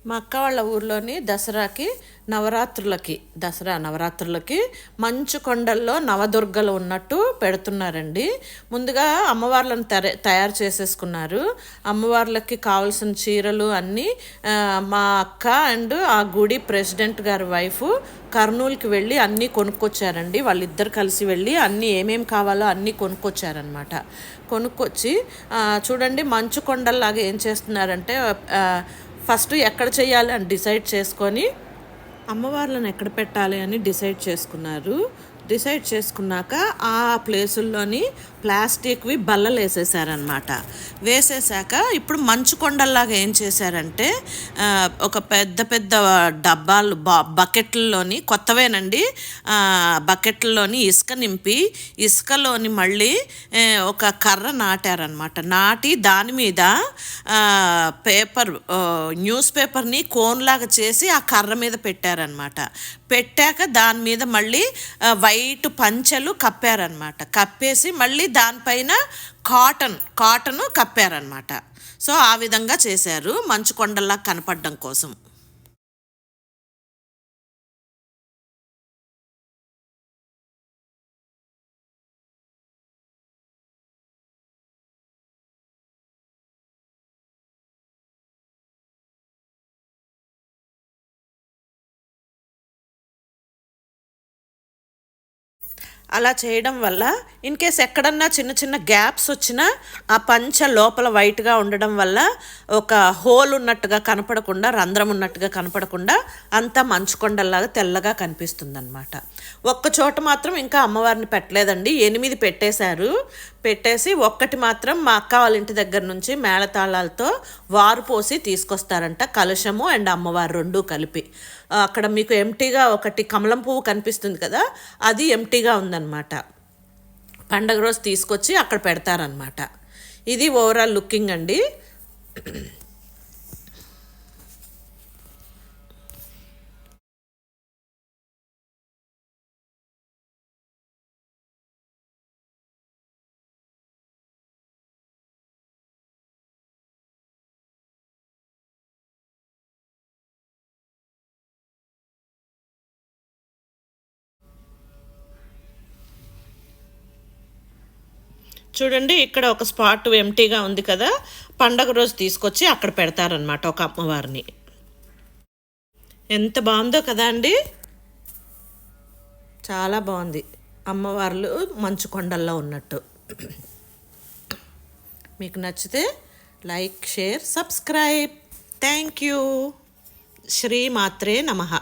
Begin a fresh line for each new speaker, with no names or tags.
మా అక్క వాళ్ళ ఊర్లోని దసరా నవరాత్రులకి మంచు కొండల్లో నవదుర్గలు ఉన్నట్టు పెడుతున్నారండి. ముందుగా అమ్మవార్లను తయారు చేసేసుకున్నారు. అమ్మవార్లకి కావాల్సిన చీరలు అన్నీ మా అక్క అండ్ ఆ గుడి ప్రెసిడెంట్ గారి వైఫ్ కర్నూలుకి వెళ్ళి అన్నీ కొనుక్కొచ్చారండి. వాళ్ళిద్దరు కలిసి వెళ్ళి అన్నీ ఏమేమి కావాలో అన్నీ కొనుక్కొచ్చారనమాట. కొనుక్కొచ్చి చూడండి మంచు కొండల్లాగా ఏం చేస్తున్నారంటే ఫస్ట్ ఎక్కడ చేయాలి అని డిసైడ్ చేసుకొని అమ్మవార్లను ఎక్కడ పెట్టాలి అని డిసైడ్ చేసుకున్నారు. డిసైడ్ చేసుకున్నాక ఆ ప్లేసుల్లోని ప్లాస్టిక్వి బల్లలు వేసేసారనమాట. వేసేసాక ఇప్పుడు మంచు కొండల్లాగా ఏం చేశారంటే ఒక పెద్ద పెద్ద డబ్బాలు బకెట్లలోని కొత్తవేనండి, బకెట్లలోని ఇసుక నింపి ఇసుకలోని మళ్ళీ ఒక కర్ర నాటారనమాట. నాటి దాని మీద న్యూస్ పేపర్ని కోన్లాగా చేసి ఆ కర్ర మీద పెట్టారనమాట. పెట్టాక దాని మీద మళ్ళీ వైట్ పంచెలు కప్పారనమాట. కప్పేసి మళ్ళీ దానిపైన కాటను కప్పారనమాట. సో ఆ విధంగా చేశారు మంచు కొండల్లా కనపడడం కోసం. అలా చేయడం వల్ల ఇన్ కేస్ ఎక్కడన్నా చిన్న చిన్న గ్యాప్స్ వచ్చినా ఆ పంచ లోపల వైట్గా ఉండడం వల్ల ఒక హోల్ ఉన్నట్టుగా కనపడకుండా, రంధ్రం ఉన్నట్టుగా కనపడకుండా అంతా మంచుకొండల్లాగా తెల్లగా కనిపిస్తుంది అనమాట. ఒక్క చోట మాత్రం ఇంకా అమ్మవారిని పెట్టలేదండి, 8 పెట్టేశారు. పెట్టేసి ఒక్కటి మాత్రం మా అక్క వాళ్ళ ఇంటి దగ్గర నుంచి మేళతాళాలతో వారు పోసి తీసుకొస్తారంట, కలశము అండ్ అమ్మవారు రెండూ కలిపి. అక్కడ మీకు ఎంటీగా ఒకటి కమలం పువ్వు కనిపిస్తుంది కదా, అది ఎంటీగా ఉందన్నమాట. పండగ రోజు తీసుకొచ్చి అక్కడ పెడతారనమాట. ఇది ఓవరాల్ లుకింగ్ అండి. చూడండి ఇక్కడ ఒక స్పాట్ ఎంటీగా ఉంది కదా, పండగ రోజు తీసుకొచ్చి అక్కడ పెడతారనమాట ఒక అమ్మవారిని. ఎంత బాగుందో కదా అండి, చాలా బాగుంది. అమ్మవార్లు మంచు కొండల్లో ఉన్నట్టు. మీకు నచ్చితే like, share, subscribe. Thank you. శ్రీమాత్రే నమః.